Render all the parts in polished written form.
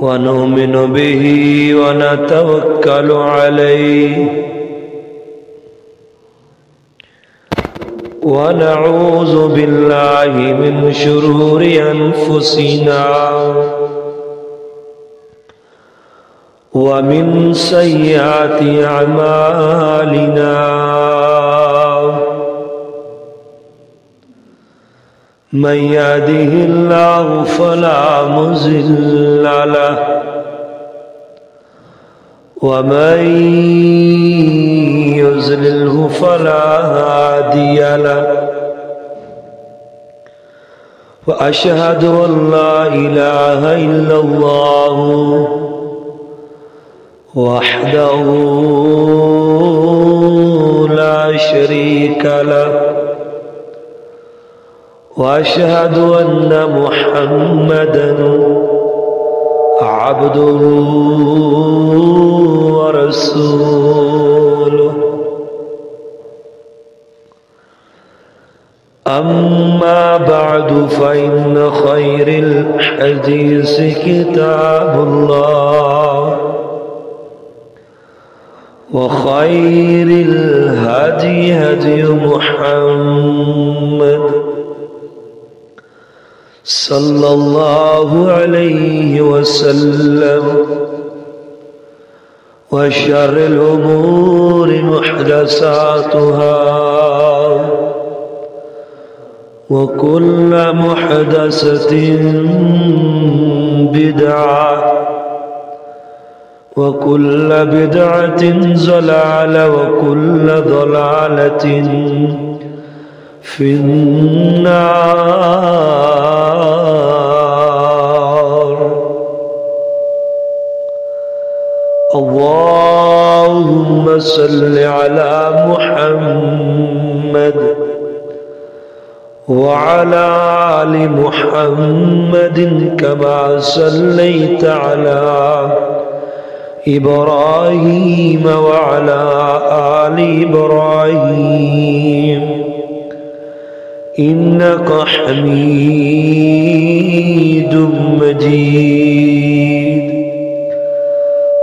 ونؤمن به ونتوكل عليه ونعوذ بالله من شرور أنفسنا ومن سيئات أعمالنا من يهده الله فلا مضل له ومن يضلله فلا هادي له وأشهد أن لا إله إلا الله وحده لا شريك له وأشهد أن محمدًا عبده ورسوله أما بعد فإن خير الحديث كتاب الله وخير الهدي هدي محمد صلى الله عليه وسلم وشر الأمور محدثاتها وكل محدثة بدعة وكل بدعة ضلالة وكل ضلالة في النار. اللهم صل على محمد وعلى آل محمد كما صليت على إبراهيم وعلى آل إبراهيم إنك حميد مجيد.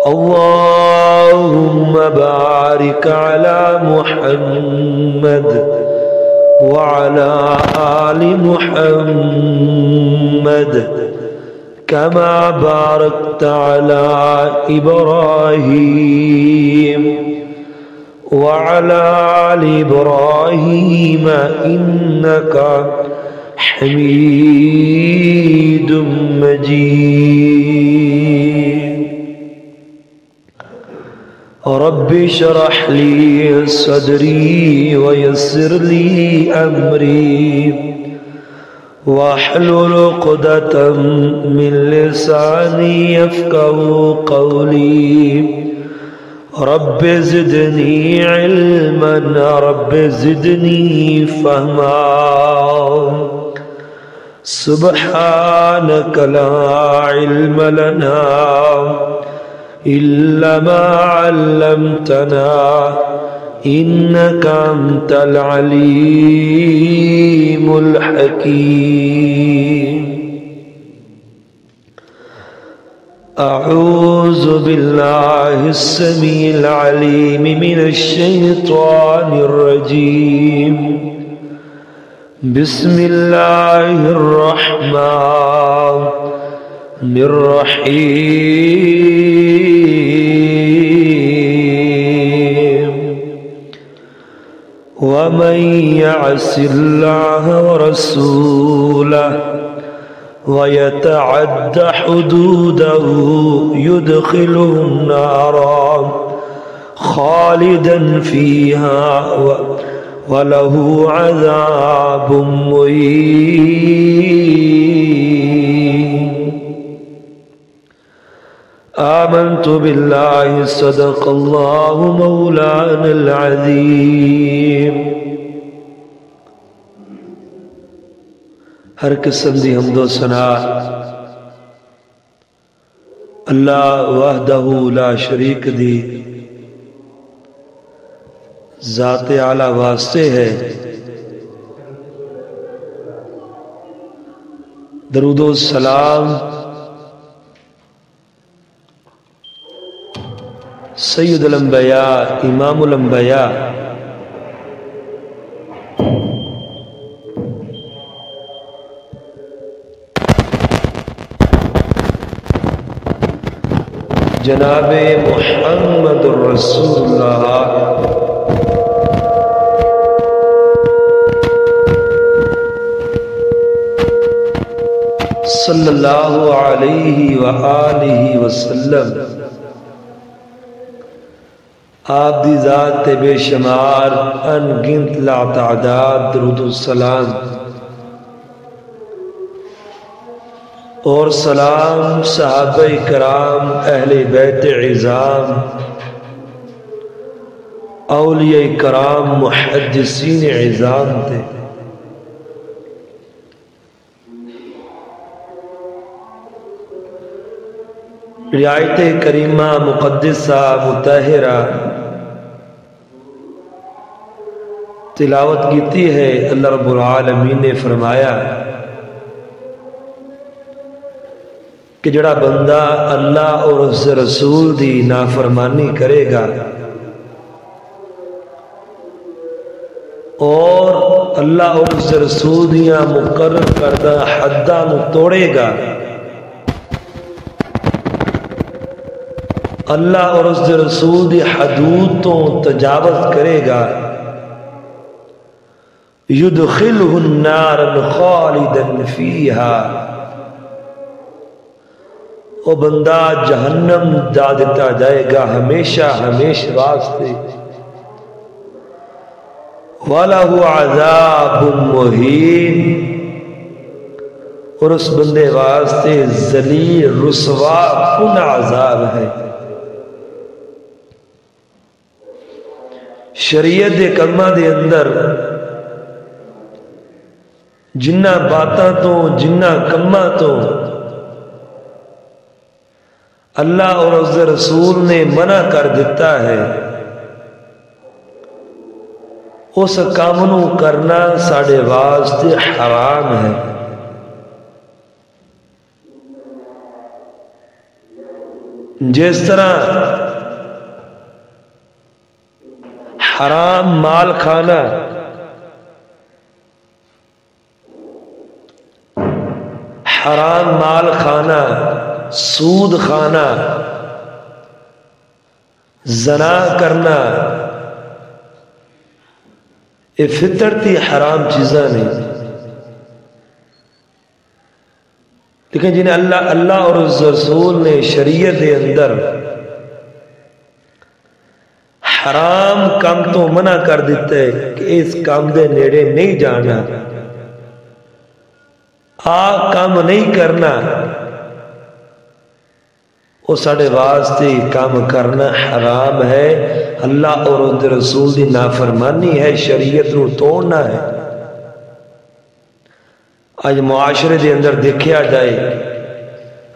اللهم بارك على محمد وعلى آل محمد كما باركت على إبراهيم وعلى آل إبراهيم إنك حميد مجيد. رب اشرح لي صدري ويسر لي أمري واحلل عقدة من لساني يفقهوا قولي. رب زدني علما رب زدني فهما. سبحانك لا علم لنا إلا ما علمتنا إنك أنت العليم الحكيم. أعوذ بالله السميع العليم من الشيطان الرجيم. بسم الله الرحمن الرحيم. ومن يعص الله ورسوله ويتعد حدوده يدخله نارا خالدا فيها وله عذاب مهين. آمنت بالله صدق الله مولانا العظيم. ہر قسم دی حمد و ثنا اللہ وحدہ لا شریک دی ذات اعلیٰ واسطے ہے درود و سلام سید الانبیاء امام الانبیاء جناب محمد الرسول اللہ صلی اللہ علیہ وآلہ وسلم آپ دی ذات بے شمار ان گنت لا تعداد درود السلام اور سلام صحابہ کرام اہل بیت عظام اولیاء کرام محدثین عظام تھے رعایت کریمہ مقدسہ مطہرہ تلاوت کیتی ہے۔ اللہ رب العالمین نے فرمایا کہ جڑا بندہ اللہ اور اس رسول دی نافرمانی کرے گا اور اللہ اور اس رسول دیاں مقرر کردہ حداں نو توڑے گا، اللہ اور اس رسول دی حدود تو تجاوز کرے گا، یدخلہ النار خالدا فیہا، وہ بندہ جہنم جا دیتا جائے گا ہمیشہ ہمیشہ واسطے، وَلَهُ عَذَابٌ مُّهِينٌ، اور اس بندے واسطے ذلیل رسوا کن عذاب ہے۔ شریعت دے کلمہ دے اندر جنہ باتاں تو جنہ کماں تو اللہ اور اس رسول نے منع کر دیتا ہے، اس کام نو کرنا ساڑے واسطے حرام ہے۔ جس طرح حرام مال کھانا، حرام مال کھانا، سود کھانا، زنا کرنا، یہ فطرتی حرام چیزاں نہیں، لیکن جنہیں اللہ اور اس رسول نے شریعت دے اندر حرام کام تو منع کر دیتا ہے کہ اس کام دے نیڑے نہیں جانا، کام نہیں کرنا، وہ ساڑھے واسطے کام کرنا حرام ہے، اللہ اور اس رسول دی نافرمانی ہے، شریعت نو توڑنا ہے۔ آج معاشرے دے اندر دیکھیا جائے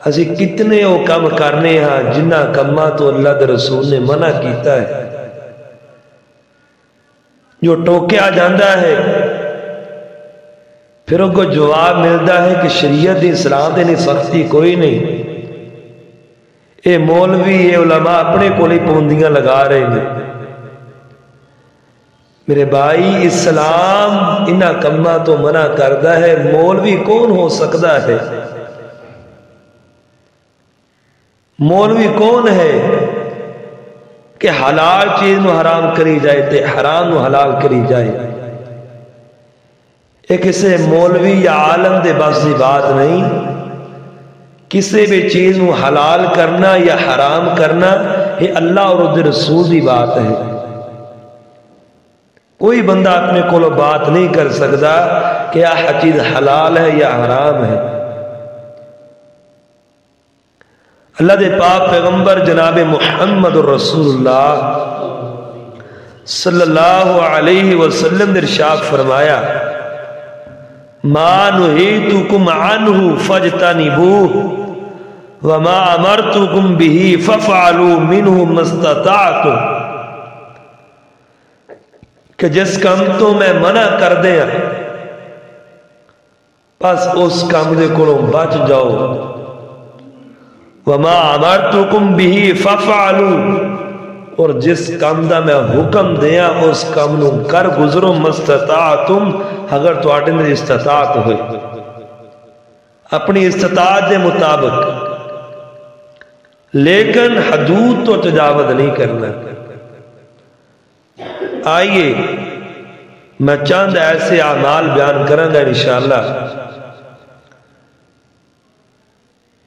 اسی کتنے وہ کام کرنے ہاں جنہ کماں تو اللہ دے رسول نے منع کیتا ہے، جو ٹوکیا جاندہ ہے پھر ان کو جواب ملتا ہے کہ شریعت دی اسلام دے نہیں سختی کوئی نہیں، اے مولوی اے علماء اپنے کو ہی پابندیاں لگا رہے ہیں۔ میرے بھائی اسلام انہاں کماں تو منع کردا ہے، مولوی کون ہو سکتا ہے؟ مولوی کون ہے کہ حلال چیز نو حرام کری جائے تے حرام نو حلال کری جائے؟ ایک اسے مولوی یا عالم دے بس دی بات نہیں، کسی بھی چیز نو حلال کرنا یا حرام کرنا یہ اللہ اور اس رسول دی بات ہے۔ کوئی بندہ اپنے کو بات نہیں کر سکتا کہ یہ چیز حلال ہے یا حرام ہے۔ اللہ دے پاک پیغمبر جناب محمد الرسول اللہ صلی اللہ علیہ وسلم نے ارشاد فرمایا، ما نہیتکم عنہ فاجتنبوہ وما امرتکم بہ فافعلوا منہ ما استطعتم، کہ جس کام تو میں منع کر دیا بس اس کام دے کو بچ جاؤ. وما امرتکم به ففعلوا، اور جس کام دا میں حکم دیا اس کام نو کر گزرو مستطاعتم، اگر تو اندر استطاعت ہوئی، اپنی استطاعت دے مطابق، لیکن حدود تو تجاوز نہیں کرنا. آئیے میں چند ایسے اعمال بیان کروں گا انشاءاللہ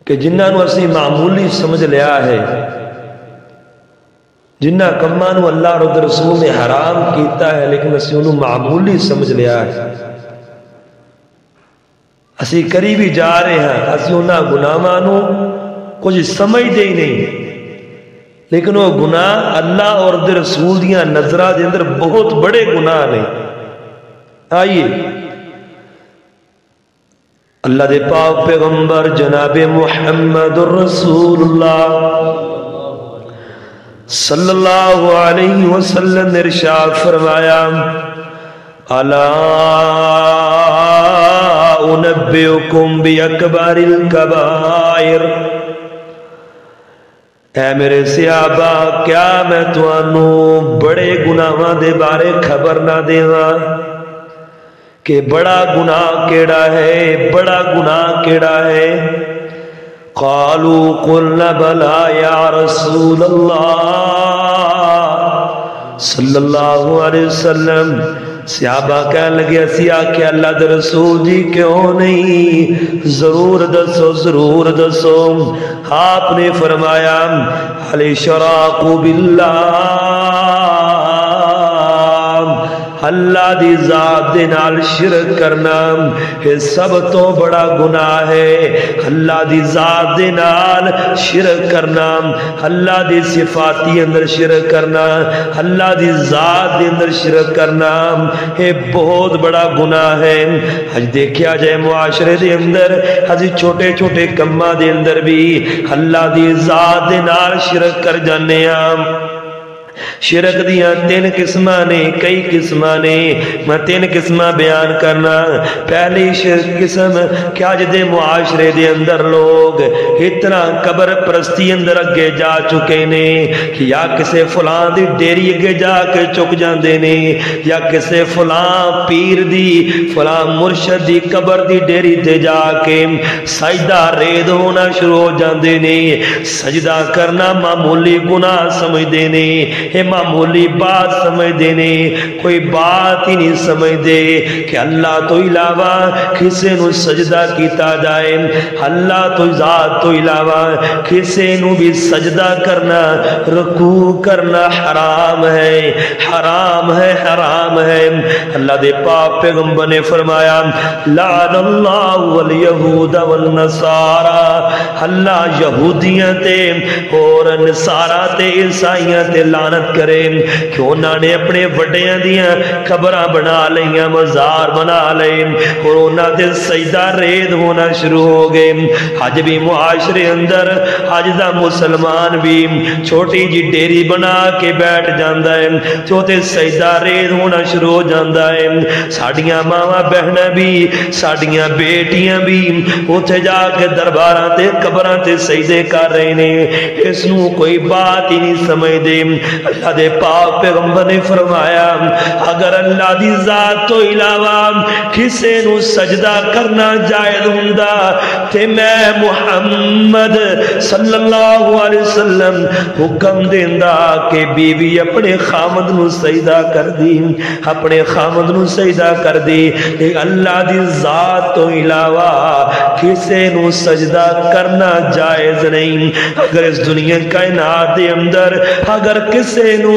کہ جنہاں نو اسی معمولی سمجھ لیا ہے، جنہاں کماں نو اللہ اور رسول نے حرام کیتا ہے لیکن اسی انہوں معمولی سمجھ لیا ہے. اسی قریبی جا رہے ہیں، اسی انہاں گناہاں نو کچھ سمجھ دے ہی نہیں، لیکن وہ گناہ اللہ اور رسول دیاں نظرہ دے اندر بہت بڑے گناہ نہیں. آئیے اللہ دے پاک پیغمبر جناب محمد رسول اللہ صلی اللہ علیہ وسلم نے ارشاد فرمایا، الا انبئکم باکبر الکبائر، اے میرے صحابہ کیا میں تانوں بڑے گناہاں دے بارے خبر نہ دیواں کہ بڑا گناہ کیڑا ہے، بڑا گناہ کیڑا ہے؟ قالوا قلنا بلا یا رسول اللہ صلی اللہ علیہ وسلم. صحابہ کہنے لگے اسی آکھیا اللہ دے رسول جی کیوں نہیں، ضرور دسو ضرور دسو. آپ نے فرمایا الاشراق باللہ، اللہ دی ذات دے نال شرک کرنا یہ سب تو بڑا گناہ ہے. اللہ دی ذات دے نال شرک کرنا، اللہ دی صفاتی اندر شرک کرنا، اللہ دی ذات دے اندر شرک کرنا یہ بہت بڑا گناہ ہے. آج دیکھیا جائے معاشرے دے اندر ہجی چھوٹے چھوٹے کماں دے اندر بھی اللہ دی ذات دے نال شرک کر جانے ہیں. شرک دیاں تین قسماں نے، کئی قسماں نے، میں تین قسماں بیان کرنا. پہلی شرک قسم کیا جدے معاشرے دے اندر لوگ اتنا قبر پرستی اندر اگے جا چکے نے کہ یا کسے فلان دی ڈیری اگے جا کے چک جاندے نے، یا کسے فلان پیر دی فلان مرشد دی قبر دی ڈیری تے جا کے سجدہ رید ہونا شروع ہو جاندے نے. سجدہ کرنا معمولی گناہ سمجھدے نے، یہ معمولی بات سمجھ دینے، کوئی بات ہی نہیں سمجھ دے کہ اللہ تو علاوہ کسے نو سجدہ کیتا جائے، اللہ تو ذات تو علاوہ کسے نو بھی سجدہ کرنا رکوع کرنا حرام ہے، حرام ہے، حرام ہے. اللہ دے پاک پیغمبر نے فرمایا لعن اللہ والیہود والنصارى، اللہ یہودیاں تے اور نصارہ تے عیسائیاں تے لعنت کرے کہ انہاں نے اپنے وڈیاں دیاں قبراں بنا لیاں، مزار بنا لئے اور انہاں دے سجدہ رید ہونا شروع ہو گئے. آج بھی معاشرے اندر آج دا مسلمان بھی چھوٹی جی ڈیری بنا کے بیٹھ جاندا ہے تو تے سجدہ رید ہونا شروع ہو جاندا ہے. ساڈیاں ماواں بہناں بھی ساڈیاں بیٹیاں بھی اوتھے جا کے درباراں تے قبراں تے سجدے کر رہے نے، اس نو کوئی بات ہی نہیں سمجھ دے. اللہ دے پاک پیغمبر نے فرمایا اگر اللہ دی ذات تو علاوہ کسے نو سجدہ کرنا جائز ہوندا تے میں محمد صلی اللہ علیہ وسلم حکم دیندا کہ بیوی اپنے خامد نو سجدہ کر دی، اپنے خامد نو سجدہ کر دی. اللہ دی ذات تو علاوہ کسے نو سجدہ کرنا جائز نہیں. اگر اس دنیا کائنات دے اندر اگر کسے نو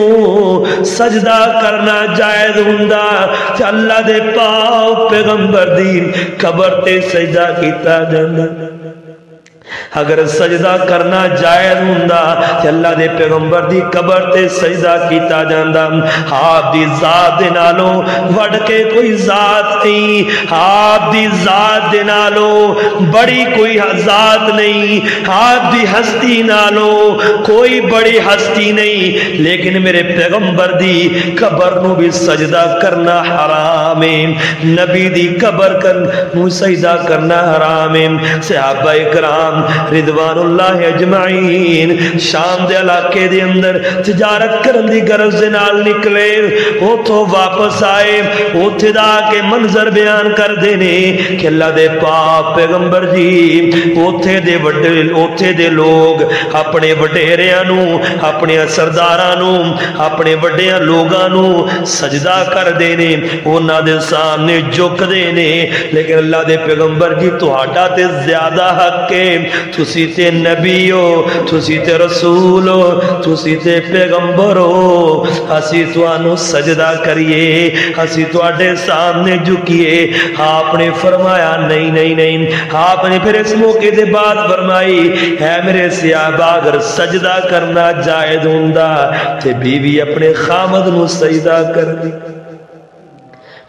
سجدہ کرنا جائز ہوندا تے اللہ دے پاک پیغمبر دی قبر تے سجدہ کیتا جاندا. اگر سجدہ کرنا جائز ہوندا تے اللہ دے پیغمبر دی قبر تے سجدہ کیتا جاندا. آپ دی ذات دے نالوں وڈ کے کوئی ذات نہیں, آپ دی ذات دے نالوں بڑی کوئی ذات نہیں, آپ دی ہستی نالوں کوئی بڑی ہستی نہیں, لیکن میرے پیغمبر دی قبر نو بھی سجدہ کرنا حرام ہے, نبی دی قبر نو سجدہ کرنا حرام ہے. صحابہ کرام رضوان اللہ اجمعین شام دے علاقے دے اندر تجارت کرن دی غرض دے نال نکلے, اوتھوں واپس آئے, اوتھے دا کے منظر بیان کر دینے کہ اللہ دے پاک پیغمبر جی اوتھے دے لوگ اپنے وڈیریاں نو, اپنے سرداراں نو, اپنے وڈیاں لوگاں نو سجدہ کر دینے, انہاں دے سامنے جھک دینے, لیکن اللہ دے پیغمبر جی تہاڈا تے زیادہ حق ہے, تسی تے نبی ہو, تسی تے رسول ہو, تسی تے پیغمبر ہو, اسی تانوں سجدہ کریے, اسی تواڈے سامنے جھکیے. آپ نے فرمایا نہیں نہیں نہیں. آپ نے پھر اس موقع دے بعد فرمائی ہے میرے صحابہ اگر سجدہ کرنا جائز ہوندا تے بیوی اپنے خامد نو سجدہ کر دی,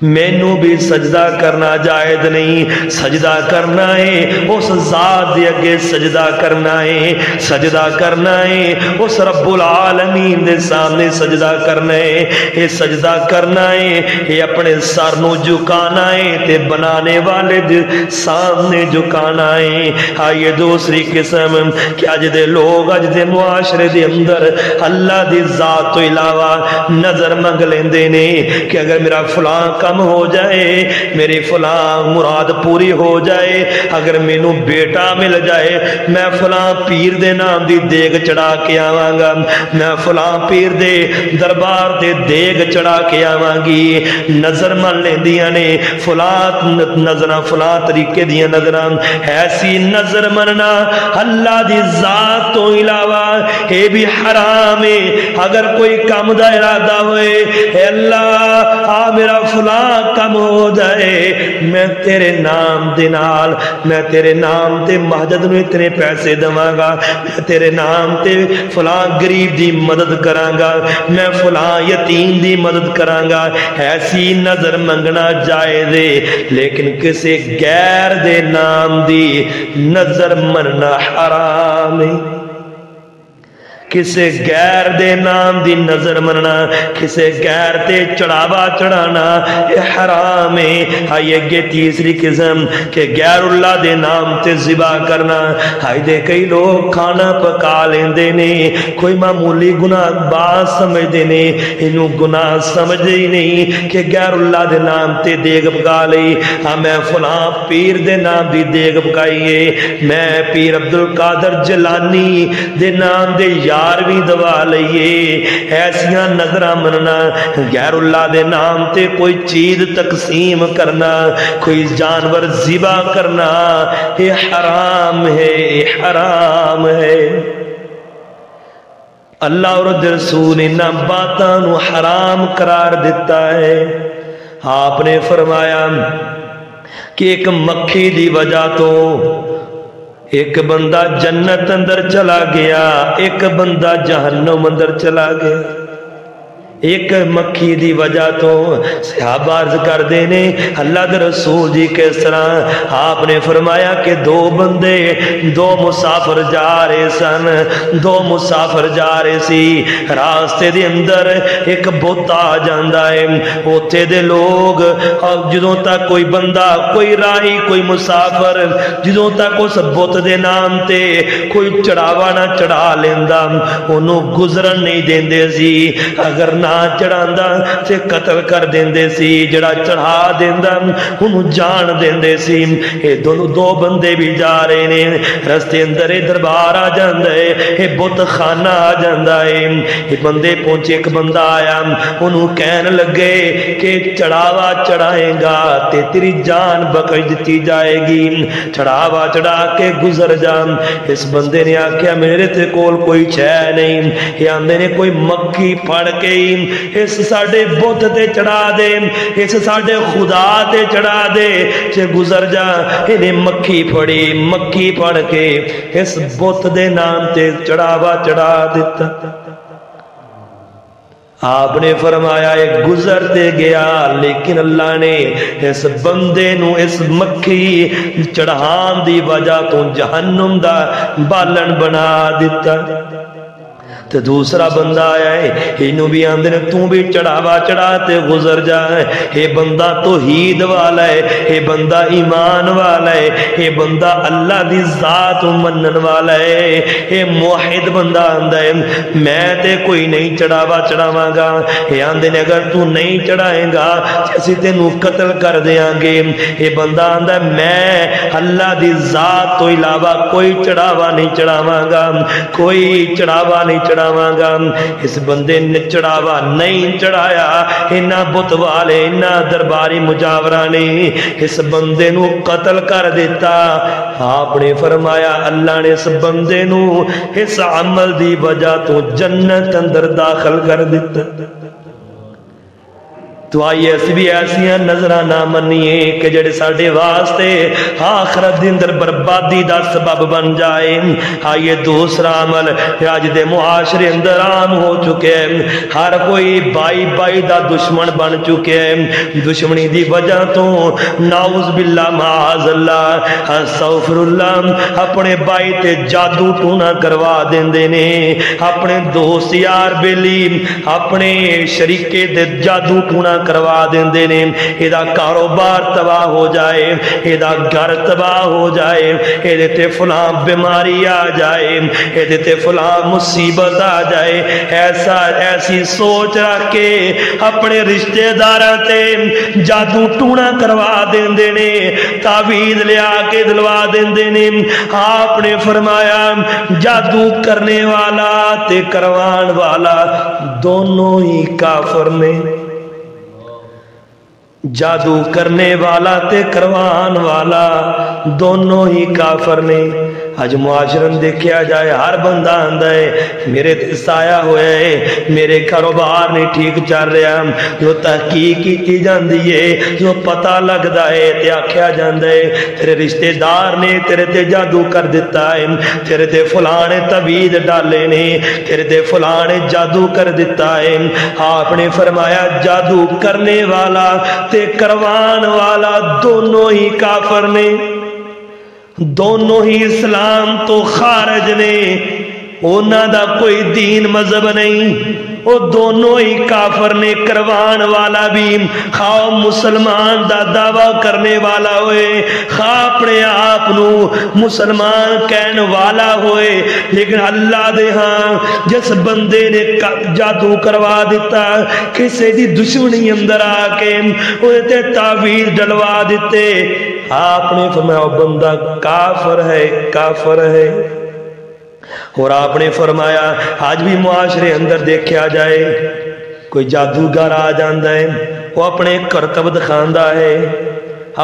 مینوں بھی سجدہ کرنا جائز نہیں. سجدہ کرنا ہے اس ذات دے اگے سجدہ کرنا ہے, سجدہ کرنا ہے اس رب العالمین دے سامنے سجدہ کرنا ہے. یہ سجدہ کرنا ہے, یہ اپنے سر نو جھکانا ہے تے بنانے والے دے سامنے جھکانا ہے. آئیے دوسری قسم کہ اج دے لوگ اج دے معاشرے دے اندر اللہ دی ذات تو علاوہ نظر منگ لیندے نے کہ اگر میرا فلاں کم ہو جائے, میری فلاں مراد پوری ہو جائے, اگر مینوں بیٹا مل جائے میں فلاں پیر دے نام دی دیگ چڑھا کے آواں گا, میں فلاں پیر دے دربار دے دیگ چڑھا کے آواں گی. نظر من لیندیاں نے فلاں نظراں فلاں طریقے دیاں نظراں. ایسی نظر مننا اللہ دی ذات تو علاوہ یہ بھی حرام ہے. اگر کوئی کام دا ارادہ ہوئے اے اللہ آ میرا فلاں کم ہو جائے, میں تیرے نام دے نال, میں تیرے نام تے مسجد نو اتنے پیسے دواں گا, میں تیرے نام تے فلاں غریب دی مدد کراں گا, میں فلاں یتیم دی مدد کراں گا. ایسی نظر منگنا جائز ہے, لیکن کسی غیر دے نام دی نظر مننا حرام ہے. کسے غیر دے نام دی نظر مننا, کسے غیر تے چڑھاوا چڑھانا یہ حرام ہے. آئیے گے تیسری قسم کہ غیر اللہ دے نام تے ذبح کرنا. آئی دے کئی لوگ کھانا پکا لیندے نے, کوئی معمولی گناہ باز سمجھ دے نے, انہوں گناہ سمجھ دے ہی نہیں کہ غیر اللہ دے نام تے دیگ پکا لئی. ہاں میں فلاں پیر دے نام دی دیگ پکائیے, میں پیر عبدالقادر جیلانی دے نام دے یار بھی دوا لئیے. ایسیاں نظرہ مننا, غیر اللہ دے نام تے کوئی چیز تقسیم کرنا, کوئی جانور ذبح کرنا یہ حرام ہے, یہ حرام ہے. اللہ اور رسول نے انہاں باتاں نو حرام قرار دیتا ہے. آپ نے فرمایا کہ ایک مکھی دی وجہ تو ایک بندہ جنت اندر چلا گیا, ایک بندہ جہنم اندر چلا گیا. ایک مکھی دی وجہ تو صحابہ عرض کر دینے اللہ دے رسول جی کس طرح. آپ نے فرمایا کہ دو بندے, دو مسافر جا رہے سن, دو مسافر جا رہے سی. راستے دے اندر ایک بت آ جاندا ہے, اوتھے دے لوگ جدوں تک کوئی بندہ, کوئی راہی, کوئی مسافر جدوں تک اس بت دے نام تے کوئی چڑھاوا نہ چڑھا لیندا انہوں گزرن نہیں دیندے سی. اگر نہ چڑھاندا تے قتل کر دیندے سی, جڑا چڑھا دیندا انہوں جان دیندے سی. اے دو بندے بھی جا رہے نے, رستے اندر دربار آ جاندا ہے, اے بت خانہ آ جاندا ہے. اے بندے پہنچے, ایک بندہ آیا, انہوں کہن لگے کہ چڑھاوا چڑھائیں گا تے تیری جان بخش دتی جائے گی, چڑھاوا چڑھا کے گزر جا. اس بندے نے آکھیا میرے تے کول کوئی شے نہیں, یا میں نے کوئی مکھی پھڑ کے اس ساڈے بت تے چڑھا دے، اس ساڈے خدا تے چڑھا دے، تے گزر جا۔ انہیں مکھی پھڑی، مکھی پھڑ کے اس بت دے نام تے چڑھاوا چڑھا دیتا۔ آپ نے فرمایا ایک گزرتے گیا، لیکن اللہ نے اس بندے نو اس مکھی چڑھان دی وجہ تو جہنم دا بالن بنا دیتا۔ تو دوسرا بندہ آیا ہے، انہوں بھی آندے نے تو بھی چڑھاوا چڑھاتے گزر جائے۔ یہ بندہ توحید والا ہے، یہ بندہ ایمان والا ہے، یہ بندہ اللہ دی ذات منن والا ہے، یہ موحد بندہ آندہ ہے میں تے کوئی نہیں چڑھاوا چڑھاواں گا۔ یہ آندے نے اگر تو نہیں چڑھائیں گا جیسے تینوں قتل کر دیاں گے۔ یہ بندہ آندہ ہے میں اللہ دی ذات تو علاوہ کوئی چڑھاوا نہیں چڑھاواں گا، کوئی چڑھاوا نہیں چڑھاواں گا۔ اس بندے نے چڑھاوا نہیں چڑھایا، انہاں بت والے انہاں درباری مجاورہ نے اس بندے نو قتل کر دیتا۔ آپ نے فرمایا اللہ نے اس بندے نو اس عمل دی وجہ تو جنت اندر داخل کر دیتا۔ تو آئیے اس بھی ایسیاں نظرہ نہ منیے کہ جڑے ساڑھے واسطے آخرت دے اندر بربادی دا سبب بن جائے۔ آئیے دوسرا عمل آج دے معاشرے اندر عام ہو چکے ہیں، ہر کوئی بائی بائی دا دشمن بن چکے ہیں۔ دشمنی دی وجہ تو نعوذ باللہ معاذ اللہ استغفر اللہ اپنے بائی تے جادو ٹونا کروا دیندے نے، اپنے دوست یار بیلی اپنے شریکے دے جادو ٹونا کروا دیندے نے، ایدہ کاروبار تباہ ہو جائے، ایدہ گھر تباہ ہو جائے، ایدے تے فلاں بیماری آ جائے، ایدے تے فلاں مصیبت آ جائے۔ ایسی سوچ رکھ کے اپنے رشتہ داراں تے جادو ٹونا کروا دیندے نے، تعویذ لیا کے دلوا دیندے نے۔ آپ نے فرمایا جادو کرنے والا تے کروان والا دونوں ہی کافر نے۔ جادو کرنے والا تے کروان والا دونوں ہی کافر نے۔ آج معاشرن دیکھیا جائے ہر بندہ آندہ ہے میرے سایہ ہوئے ہے، میرے کاروبار نہیں ٹھیک چل رہا، جو تحقیق کی جاندی ہے، جو پتہ لگدا ہے تے آکھیا جاندہ ہے تیرے رشتہ دار نے تیرے تے جادو کر دیتا ہے، تیرے تے فلانے تعویذ ڈالے نے، تیرے تے فلانے جادو کر دیتا ہے۔ آپ نے فرمایا جادو کرنے والا تے کروان والا دونوں ہی کافر نے، دونوں ہی اسلام تو خارج نے، انہاں دا کوئی دین مذہب نہیں، وہ دونوں ہی کافر نے۔ کروان والا بھی خواہ مسلمان دا دعویٰ کرنے والا ہوئے، خواہ اپنے آپ نو مسلمان کہن والا ہوئے، لیکن اللہ دے ہاں جس بندے نے جادو کروا دیتا، کسے دی دشمنی اندر آکے انہیں تے تعویذ ڈلوا دیتے، آپ نے فرمایا وہ بندہ کافر ہے، کافر ہے۔ اور آپ نے فرمایا آج بھی معاشرے اندر دیکھا جائے کوئی جادوگر آ جاندہ ہے، وہ اپنے کرتب دکھاندہ ہے،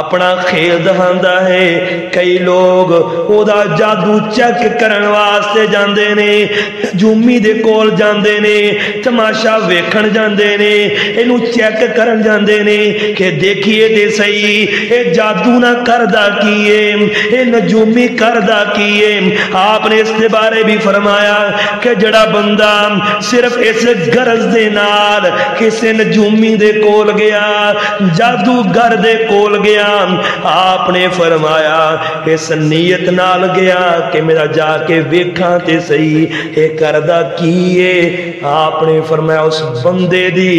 اپنا کھیل دکھاندہ ہے۔ کئی لوگ او دا جادو چیک کرن واسطے جاندے نے، نجومی دے کول جاندے نے، تماشا ویکھن جاندے نے، اینو چیک کرن جاندے نے کہ دیکھیے دے صحیح اے جادو نہ کردہ کیے، اے نجومی کردہ کیے۔ آپ نے اس کے بارے بھی فرمایا کہ جڑا بندہ صرف اس غرض دے نال کسے نجومی دے کول گیا، جادوگر دے کول گیا، آپ نے فرمایا اس نیت نال گیا کہ میرا جا کے ویکھاں تے صحیح اے کردہ کیے، آپ نے فرمایا اس بندے دی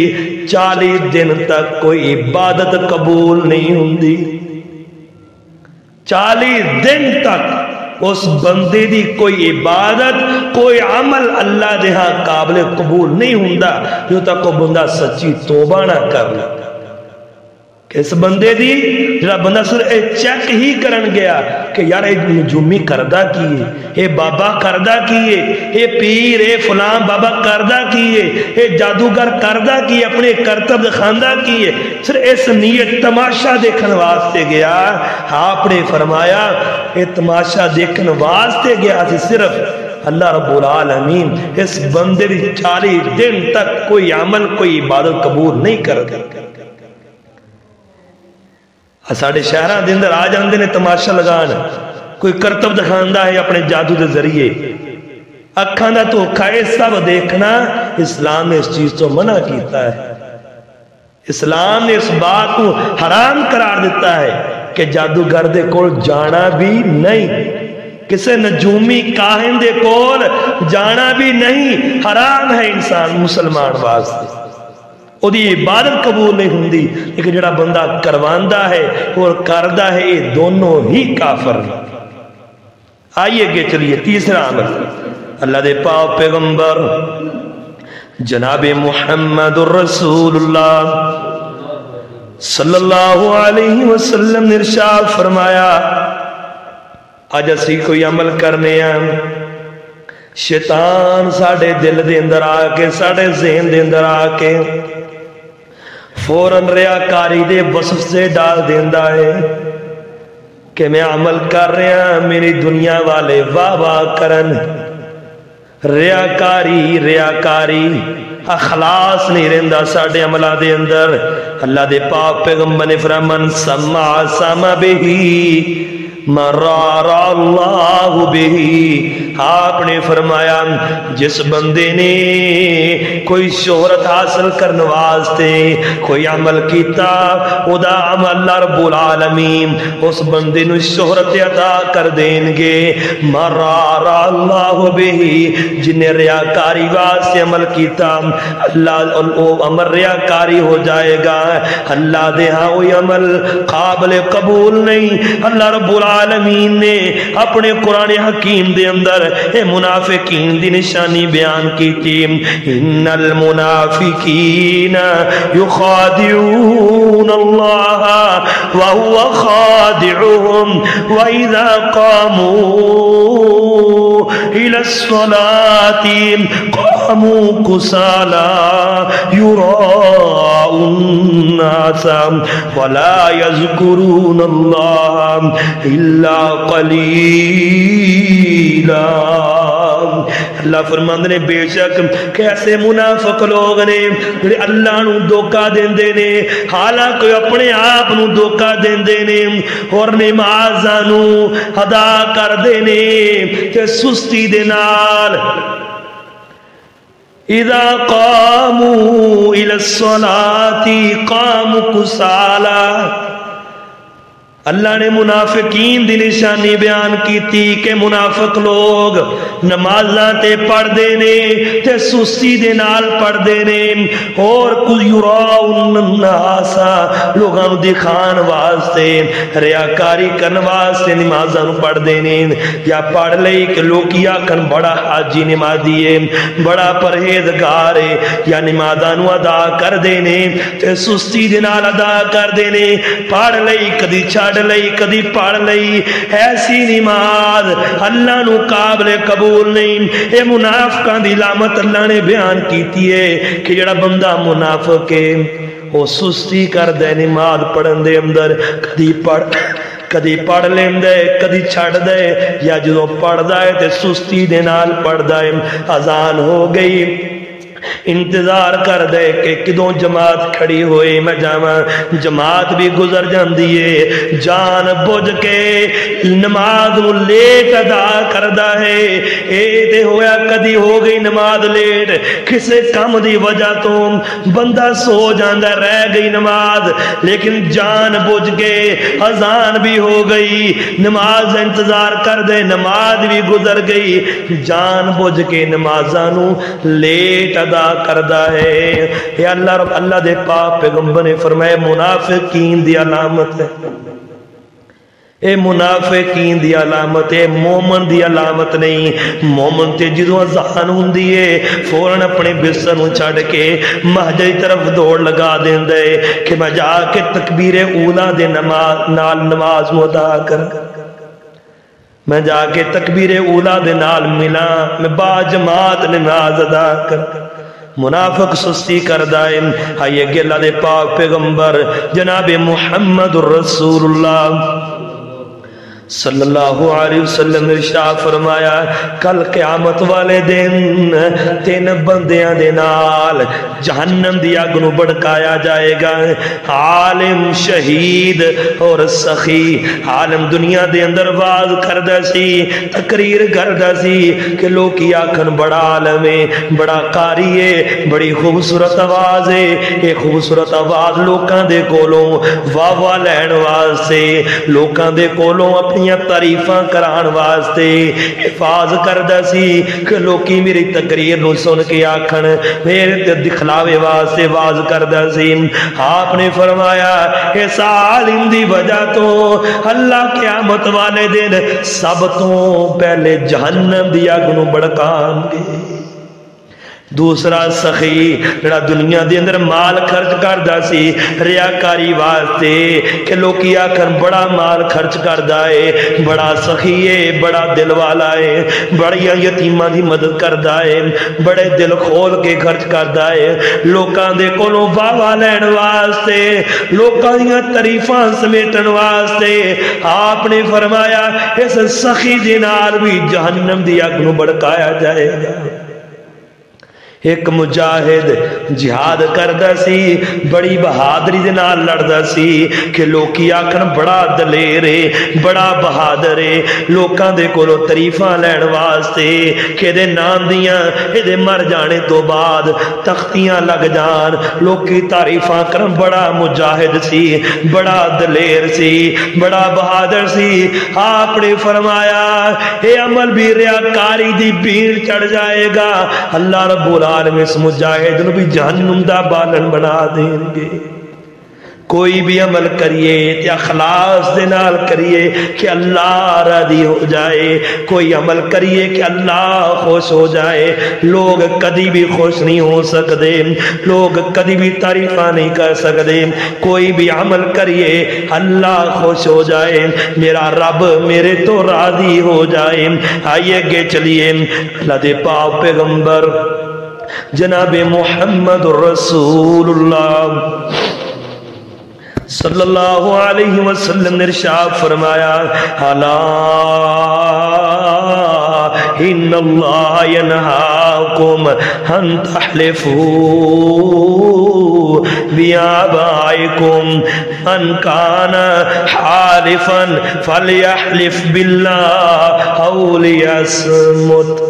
40 دن تک کوئی عبادت قبول نہیں ہوندی، 40 دن تک اس بندے دی کوئی عبادت کوئی عمل اللہ دے ہاں قابل قبول نہیں ہوندا جو تک وہ بندہ سچی توبہ نہ کر لے۔ اس بندے دی جڑا بندہ صرف چیک ہی کرن گیا کہ یار اے نجومی کردہ کیے، اے بابا کردہ کیے، اے پیر اے فلان بابا کردہ کیے، اے جادوگر کردہ کیے، اپنے کرتب خاندہ کیے، صرف اس نیت تماشا دیکھن واسطے گیا۔ آپ نے فرمایا اے تماشا دیکھن واسطے گیا سی صرف، اللہ رب العالمین اس بندے دی 40 دن تک کوئی عمل کوئی عبادت قبول نہیں کرتا۔ ساڑھے شہران دے اندر آ جاندے نے تماشا لگانا، کوئی کرتب دکھاندا ہے اپنے جادو دے ذریعے، اکھاں دا دھوکھا، یہ سب دیکھنا اسلام نے اس چیز تو منع کیتا ہے۔ اسلام نے اس بات کو حرام قرار دیتا ہے کہ جادوگر دے کول جانا بھی نہیں، کسے نجومی کاہن دے کول جانا بھی نہیں، حرام ہے انسان مسلمان واسطے، وہ دی عبادت قبول نہیں ہوندی۔ لیکن جڑا بندہ کرواندا ہے اور کردا ہے، یہ دونوں ہی کافر ہیں۔ آئیے کہ چلیے تیسرا عمل، اللہ دے پاک پیغمبر جناب محمد الرسول اللہ صلی اللہ علیہ وسلم نے ارشاد فرمایا، آج اسی کوئی عمل کرنے ہیں، شیطان ساڑھے دل دے اندر آکے، ساڑھے ذہن دے اندر آکے فوراً ریاکاری دے وصف سے ڈال دیندہ ہے کہ میں عمل کر رہا ہوں، میری دنیا والے واہ واہ کرن، ریاکاری اخلاص نہیں رہندا ساڑھے عملہ دے اندر۔ اللہ دے پاک پیغمبر نے فرمایا من سمع سمع بہی مرار اللہ بہی، آپ نے فرمایا جس بندے نے کوئی شہرت حاصل کرنے واسطے کوئی عمل کیتا، او دا عمل اللہ رب العالمین اس بندے نو شہرت عطا کر دیں گے۔ مرار اللہ بہی، جنہیں ریاکاری واسطے عمل کیتا اللہ او عمل ریاکاری ہو جائے گا، اللہ دے ہاں وہی عمل قابل قبول نہیں۔ اللہ رب العالمین نے اپنے قرآن حکیم دے اندر اے منافقین دی نشانی بیان کی تھی، ان المنافقین یخادعون اللہ وہو خادعهم وَإِذَا قَامُوا إِلَى الصَّلَاةِ قَامُوا كُسَالَى يُرَاءُونَ النَّاسَ وَلَا يَذْكُرُونَ اللَّهَ إِلَّا قَلِيلًا۔ اللہ فرماندے نے بے شک کیسے منافق لوگ نے جڑے اللہ نو دھوکا دیندے نے، حالانکہ اپنے آپ نو دھوکا دیندے نے اور نمازاں نو ادا کردے نے تے سستی دے نال۔ اذا قاموا الى الصلاة قاموا كسالى، اللہ نے منافقین دی نشانی بیان کی تھی کہ منافق لوگ نمازاں تے پڑھ دے نے تے سستی دے نال پڑھ دے نے، اور کل یراؤن الناس لوگاں نو دکھان واسطے ریاکاری کرن واسطے نمازاں نو پڑھ دے نے، یا پڑھ لئی کہ لوگ یا کن بڑا حاجی نمازی ہے، بڑا پرہیزگار ہے، یا نمازاں نو ادا کر دے نے تے سستی دے نال ادا کر دے نے، پڑھ لئی کدی چھڑ لئی کدی پڑھ لئی، ایسی نماز اللہ نو قابل قبول نہیں۔ اے منافقاں دی علامت اللہ نے بیان کیتی ہے کہ جڑا بندہ منافق ہے وہ سستی کر دے نماز پڑھن دے اندر، کدی پڑھ لیندے کدی چھڑ دے، یا جدوں پڑھدا ہے تے سستی دے نال پڑھدا ہے۔ اذان ہو گئی، انتظار کر دے کہ کدوں جماعت کھڑی ہوئی میں جاواں، جماعت بھی گزر جاندی ہے، جان بوجھ کے نماز نو لیٹ ادا کردا ہے۔ اے تے ہویا کدی ہو گئی نماز لیٹ، کسے کم دی وجہ تو بندہ سو جاندا رہ گئی نماز، لیکن جان بوجھ کے اذان بھی ہو گئی، نماز انتظار کر دے، نماز بھی گزر گئی، جان بوجھ کے نمازاں نو لیٹ ادا کردہ ہے۔ یا اللہ دے پاک پیغمبر نے فرمایا منافقین دی علامت ہے، اے منافقین دی علامت ہے، مومن دی علامت نہیں۔ مومن تے جدوں اذان ہوندی ہے فوراً اپنے بستر نوں چھڈ کے مسجد دی طرف دوڑ لگا دیندا ہے کہ میں جا کے تکبیر اولا دے نال نماز ادا کر، میں جا کے تکبیر اولا دے نال ملا، میں با جماعت نماز ادا کر۔ منافق سستی کردہ ہے۔ آئیے کہ اللہ دے پاک پیغمبر جناب محمد الرسول اللہ صلی اللہ علیہ وسلم نے ارشاد فرمایا کل قیامت والے دن تین بندیاں دے نال جہنم دی اگ نوں بھڑکایا جائے گا، عالم، شہید اور سخی۔ عالم دنیا دے اندر واز کردا سی، تقریر کردا سی کہ لوکی آکھن بڑا عالم ہے، بڑا قاری ہے، بڑی خوبصورت آواز ہے۔ یہ خوبصورت آواز لوکاں دے کولوں واہ واہ لین واسطے، لوکاں دے کولوں اپنی تعریفاں کران واسطے حفاظ کردا سی کہ لوکی میری تقریر نو سن کے آکھن، میرے تے دکھلاوے واسطے واز کردا سی۔ آپ نے فرمایا اس عالم دی وجہ تو اللہ قیامت والے دن سب تو پہلے جہنم دی اگ نوں بھڑکان گے۔ دوسرا سخی جڑا دنیا دے اندر مال خرچ کردا سی ریاکاری واسطے کہ لوکی آکھن بڑا مال خرچ کردا ہے، بڑا سخی ہے، بڑا دل والا ہے، بڑی یتیماں دی مدد کردا ہے، بڑے دل کھول کے خرچ کردا ہے، لوکاں دے کولوں واہ لین واسطے، لوکاں دیاں تعریفاں سمیٹن واسطے آپ نے فرمایا اس سخی دے نال بھی جہنم دی اگ نوں بھڑکایا جائے گا۔ ایک مجاہد جہاد کردا سی، بڑی بہادری دے نال لڑدا سی کہ لوکی آکھن بڑا دلیر ہے، بڑا بہادر ہے، لوکاں دے کولوں تعریفاں لین واسطے کہ دے نام دیاں دے مر جانے تو بعد تختیاں لگ جان، لوکی تعریفاں کرن بڑا مجاہد سی، بڑا دلیر سی، بڑا بہادر سی۔ آپ نے فرمایا اے عمل بھی ریاکاری دی بھیڑ چڑھ جائے گا، اللہ رب العالمین اس مجاہد نو بھی جہنم دا بالن بنا دیں گے۔ کوئی بھی عمل کریے تے اخلاص دے نال کریے کہ اللہ راضی ہو جائے، کوئی عمل کریے کہ اللہ خوش ہو جائے۔ لوگ کدی بھی خوش نہیں ہو سکتے، لوگ کدی بھی تعریفاں نہیں کر سکتے، کوئی بھی عمل کریے اللہ خوش ہو جائے، میرا رب میرے تو راضی ہو جائے۔ آئیے گے چلیے اللہ دے پاک پیغمبر جناب محمد رسول اللہ صلی اللہ علیہ وسلم نے ارشاد فرمایا الا ان اللہ ینہاکم ان تحلفوا بآبائکم ان کان حالفا فلیحلف باللہ او لیصمت۔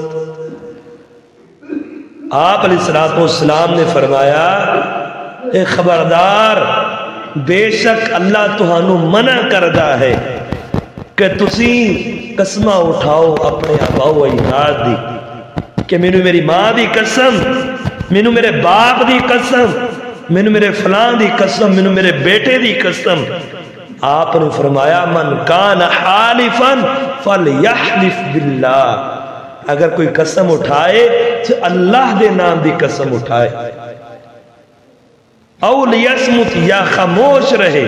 آپ علیہ السلام نے فرمایا اے خبردار، بے شک اللہ تہانوں منع کردہ ہے کہ تسی قسمہ اٹھاؤ اپنے آبا و اجداد دی، کہ مینوں میری ماں دی قسم، مینوں میرے باپ دی قسم، مینوں میرے فلان دی قسم، مینوں میرے بیٹے دی قسم۔ آپ نے فرمایا من کان حالفا فلیحلف باللہ، اگر کوئی قسم اٹھائے تو اللہ دے نام دی قسم اٹھائے، او لیصمت یا خاموش رہے۔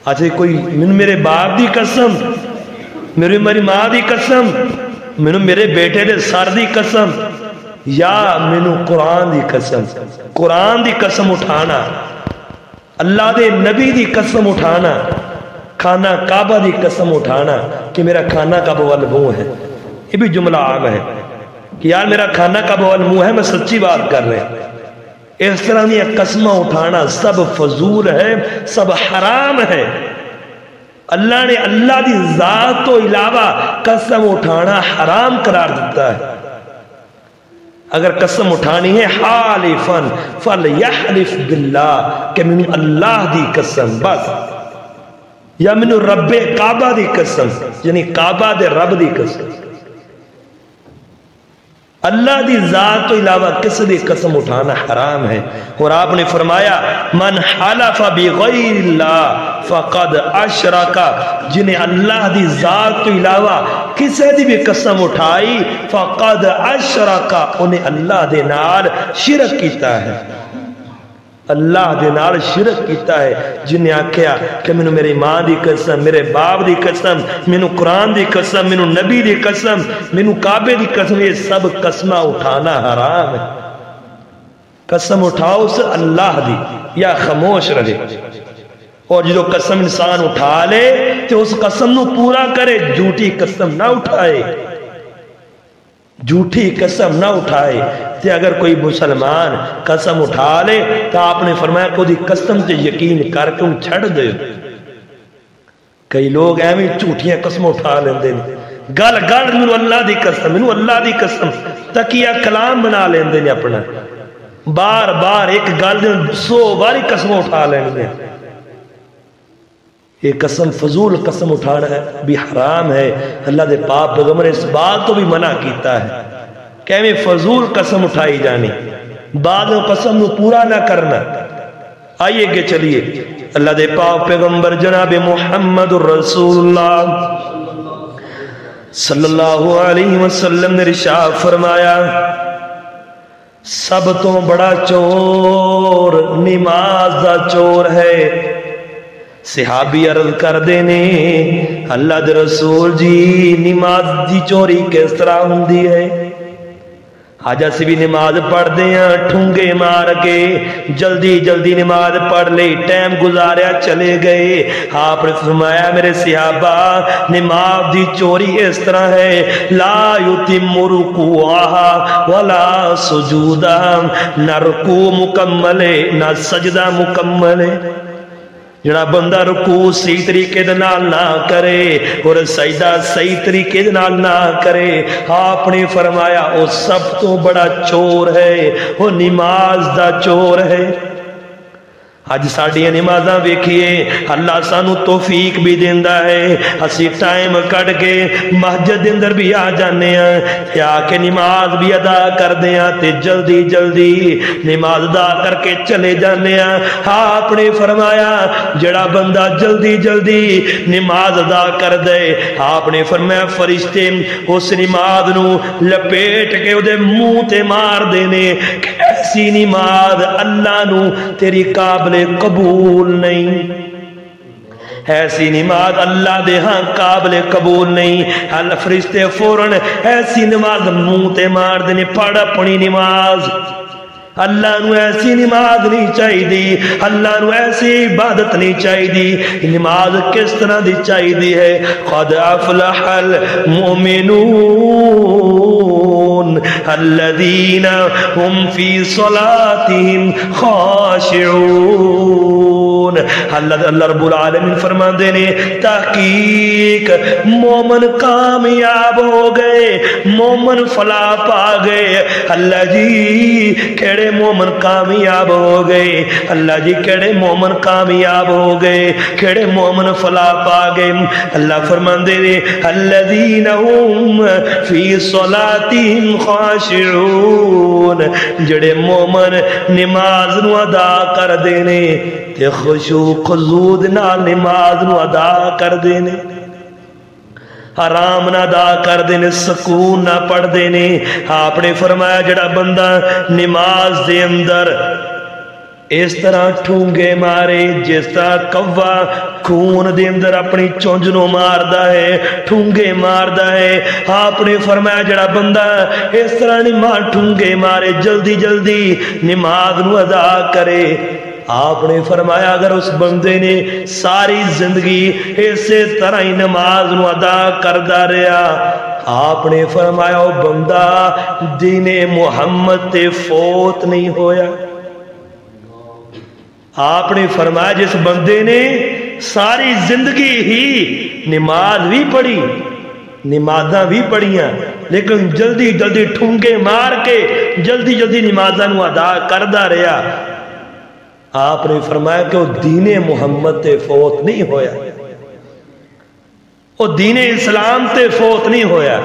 اچھا کوئی میرے باپ دی قسم، میری ماں دی قسم، میرے بیٹے دے سر دی قسم، یا مینوں قرآن دی قسم، قرآن دی قسم اٹھانا، اللہ دے نبی دی قسم اٹھانا، خانہ کعبہ دی قسم اٹھانا کہ میرا خانہ کعبہ والمنہ ہے۔ یہ بھی جملہ عام ہے کہ یار میرا خانہ کعبہ والمنہ ہے، میں سچی بات کر رہے ہیں۔ اس طرح یہ قسمہ اٹھانا سب فضول ہے، سب حرام ہے۔ اللہ نے اللہ دی ذات تو علاوہ قسم اٹھانا حرام قرار دیتا ہے۔ اگر قسم اٹھانی ہے حالفاً فلیحلف باللہ، کہ میں اللہ دی قسم بس، یا میں رب کعبہ دی قسم، یعنی کعبہ دے رب دی قسم۔ اللہ دی ذات تو علاوہ کس دی قسم اٹھانا حرام ہے۔ اور آپ نے فرمایا من حلف بغیر اللہ فقد اشرک، جنہیں اللہ دی ذات تو علاوہ کسی دی بھی قسم اٹھائی فقد اشرک، انہیں اللہ دے نال شرک کیتا ہے، اللہ دے نال شرک کیتا ہے۔ جنہیں آکھیا کہ مینوں میری ماں دی قسم، میرے باپ دی قسم، مینوں قرآن دی قسم، مینوں نبی دی قسم، مینوں کعبے دی قسم، یہ سب قسمہ اٹھانا حرام ہے۔ قسم اٹھاؤ سے اللہ دی یا خاموش رہے۔ اور جو قسم انسان اٹھا لے تو اس قسم نو پورا کرے، جھوٹی قسم نہ اٹھائے، جھوٹی قسم نہ اٹھائے۔ تے اگر کوئی مسلمان قسم اٹھا لے تو آپ نے فرمایا کو دی قسم تے یقین کر کے ان چھڑ دے۔ کئی لوگ ایویں جھوٹیاں قسم اٹھا لیندے نے، گل گل منو اللہ دی قسم، منو اللہ دی قسم، تکیہ کلام بنا لیندے نے اپنا، بار بار ایک گل دے 100 باری قسم اٹھا لیندے۔ یہ قسم فضول قسم اٹھانا ہے بھی حرام ہے۔ اللہ دے پاک پیغمبر اس بات تو بھی منع کیتا ہے کہ میں فضول قسم اٹھائی جانی، بعد میں قسم نو پورا نہ کرنا۔ آئیے کہ چلیے اللہ دے پاک پیغمبر جناب محمد رسول اللہ صلی اللہ علیہ وسلم نے ارشاد فرمایا سب تو بڑا چور نماز دا چور ہے۔ صحابی عرض کر دینے اللہ دے رسول جی نماز دی چوری کس طرح ہوندی ہے؟ آج اسی بھی نماز پڑھ دیاں ٹھونگے مار کے جلدی جلدی نماز پڑھ لے، ٹائم گزاریا چلے گئے۔ آپ نے فرمایا میرے صحابہ نماز دی چوری اس طرح ہے لا یتم رکوعہا ولا سجودہا، نہ رکوع مکمل ہے نہ سجدہ مکمل ہے۔ جڑا بندہ رکوع صحیح طریقے دے نال نہ کرے اور سجدہ صحیح طریقے دے نال نہ کرے، آپ نے فرمایا وہ سب تو بڑا چور ہے، وہ نماز دا چور ہے۔ آج ساڑیاں نمازاں ویکھیے اللہ سانو توفیق بھی دیندا ہے، اسی ٹائم کٹ کے مسجد دے اندر بھی آ جانے ہیں تے آ کے نماز بھی ادا کر دیاں تے جلدی جلدی نماز ادا کر کے چلے جانے ہیں۔ آپ نے فرمایا جڑا بندہ جلدی جلدی نماز ادا کر دے، آپ نے فرمایا فرشتے اس نماز نو لپیٹ کے او دے منہ تے مار دینے کہ ایسی نماز اللہ نو تیری قابل قبول نہیں، ایسی نماز اللہ دے ہاں قابل قبول نہیں۔ اللہ فرشتے فوراً ایسی نماز منہ تے مار دینے، پڑھ اپنی نماز، اللہ نو ایسی نماز نہیں چاہی دی، اللہ نو ایسی عبادت نہیں چاہی دی۔ نماز کس طرح دی چاہی دی ہے؟ قد افلح المؤمنون الذین هم فی صلاتهم خاشعون۔ اللہ رب العالمین فرما دینے تحقیق مومن کامیاب ہو گئے، مومن فلاح پا گئے۔ اللہ جی کیڑے مومن کامیاب ہو گئے، اللہ جی کیڑے مومن کامیاب ہو گئے، کیڑے مومن فلاح پا گئے۔ اللہ فرماندے نے الذین هم فی صلاتهم خاشعون، جڑے مومن نماز نو ادا کر دینے تے خشوع خضوع نال نماز نو ادا کر دینے، حرام نہ ادا کر دینے، سکون نہ پڑھ دینے۔ آپ نے فرمایا جڑا بندہ نماز دے اندر اس طرح ٹھونگے مارے جس طرح کوا خون دے اندر اپنی چونجنوں ماردا ہے، ٹھونگے ماردا ہے، آپ نے فرمایا جڑا بندہ اس طرح نماز ٹھونگے مارے جلدی جلدی نماز نو ادا کرے، آپ نے فرمایا اگر اس بندے نے ساری زندگی اسی طرح ہی نماز نو ادا کردہ رہا، آپ نے فرمایا وہ بندہ دین محمد تے فوت نہیں ہویا۔ آپ نے فرمایا جس بندے نے ساری زندگی ہی نماز بھی پڑھی، نمازاں بھی پڑھیاں، لیکن جلدی جلدی ٹھونگے مار کے جلدی جلدی نمازاں نو ادا کردہ رہا، آپ نے فرمایا کہ وہ دین محمد تے فوت نہیں ہویا، وہ دین اسلام تے فوت نہیں ہویا۔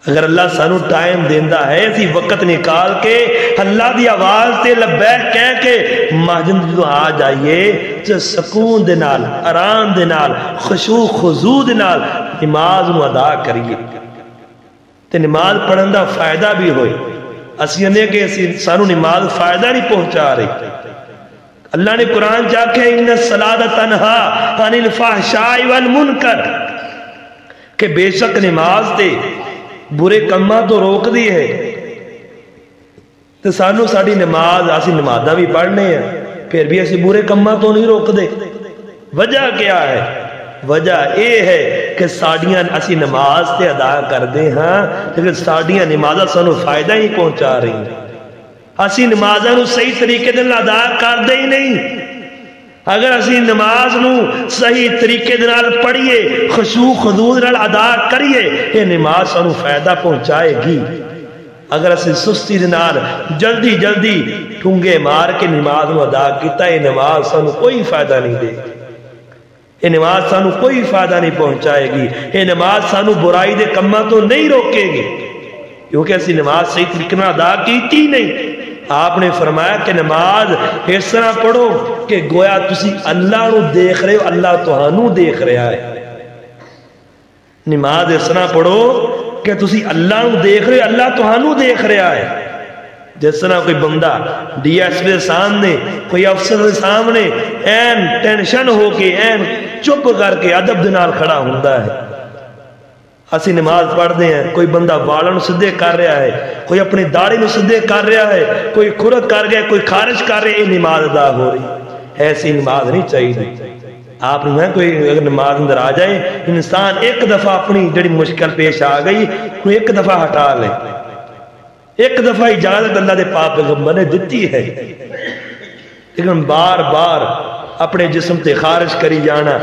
اگر اللہ سانو ٹائم دیندہ ہے اسی وقت نکال کے اللہ دی آواز تے لبیک کہہ کے مسجد جو آ جائیے تو سکون دے نال، آرام دے نال، خشوع خضوع دے نال نماز نو ادا کریے تے نماز پڑھن دا فائدہ بھی ہوئے۔ اسی نے کہ سانو نماز فائدہ نہیں پہنچا رہی۔ اللہ نے قرآن چاکھے ان الصلاۃ تنہا عن الفحشاء والمنکر، کہ بے شک نماز تے برے کماں تو روک دی ہے۔ تو سانو ساڑی نماز، اسی نمازاں بھی پڑھنے ہیں پھر بھی اسی برے کماں تو نہیں روک دے. وجہ کیا ہے؟ وجہ یہ ہے کہ ساڑیاں اسی نماز تے ادا کر دے ہاں لیکن ساڑیاں نمازاں سانو فائدہ ہی پہنچا رہی ہیں. اسی نمازاں نو صحیح طریقے دے نال ادا کر دے ہی نہیں. اگر اسی نماز نو صحیح طریقے دے نال پڑھیے خشوع خضوع نال ادا کریے یہ نماز سانو فائدہ پہنچائے گی. اگر اسی سستی دے نال جلدی جلدی ٹھونگے مار کے نماز نو ادا کیتا یہ نماز سانو کوئی فائدہ نہیں دے گی. یہ نماز سانو کوئی فائدہ نہیں پہنچائے گی. یہ نماز سانو برائی دے کماں تو نہیں روکے گی کیونکہ اسی نماز صحیح طریقے نال ادا کیتی نہیں. آپ نے فرمایا کہ نماز اس طرح پڑھو کہ گویا تسی اللہ نو دیکھ رہے ہو اللہ تہانوں دیکھ رہا ہے. نماز اس طرح پڑھو کہ تسی اللہ نو دیکھ رہے ہو اللہ تہانوں دیکھ رہا ہے. جس طرح کوئی بندہ ڈی ایس پی سامنے کوئی افسر سامنے این ٹینشن ہو کے این چپ کر کے ادب دے نال کھڑا ہوندا ہے. اسی نماز پڑھ دے ہیں کوئی بندہ والاں نو سدھے کر رہا ہے کوئی اپنی داڑھی نو سدھے کر رہا ہے کوئی کھرک کر گیا کوئی خارج کر رہے یہ نماز ادا ہو رہی. ایسی نماز نہیں چاہیے. آپ نے کوئی اگر نماز اندر آ جائے انسان ایک دفعہ اپنی جڑی مشکل پیش آ گئی کوئی ایک دفعہ ہٹا لے. ایک دفعہ اجازت اللہ دے پاک پیغمبر نے دیتی ہے لیکن بار بار اپنے جسم تے خارج کری جانا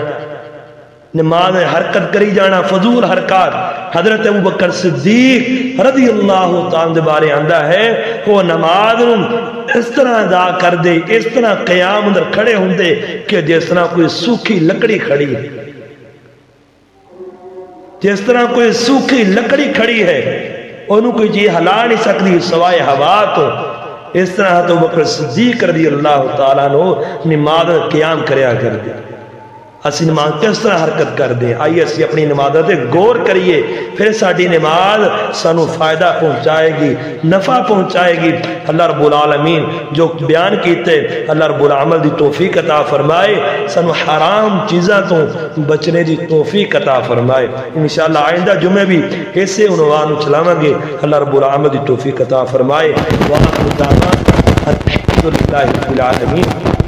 نماز میں حرکت کری جانا فضول حرکات. حضرت ابوبکر صدیق رضی اللہ تعالیٰ دے بارے آندہ ہے وہ نماز اس طرح ادا کر دے اس طرح قیام اندر کھڑے ہوں دے کہ جس طرح کوئی سوکھی لکڑی کھڑی ہے. جس طرح کوئی سوکھی لکڑی کھڑی ہے انہوں کوئی چیز ہلا نہیں سکتی سوائے ہوا تو. اس طرح تو ابوبکر صدیق رضی اللہ تعالیٰ نے نماز قیام کریا کر دے. اسی نماز کس طرح حرکت کر دیں. آئیے اسی اپنی نماز تے غور کریے پھر ساڈی نماز سانو فائدہ پہنچائے گی نفع پہنچائے گی. اللہ رب العالمین جو بیان کیتے اللہ رب العمل دی توفیق عطا فرمائے سانو حرام چیزاں تو بچنے دی توفیق عطا فرمائے. انشاءاللہ آئندہ جمعے بھی ایسے عنوان چلاواں گے. اللہ رب العمل دی توفیق عطا فرمائے. وآخر دعوانا الحمدللہ رب العالمین.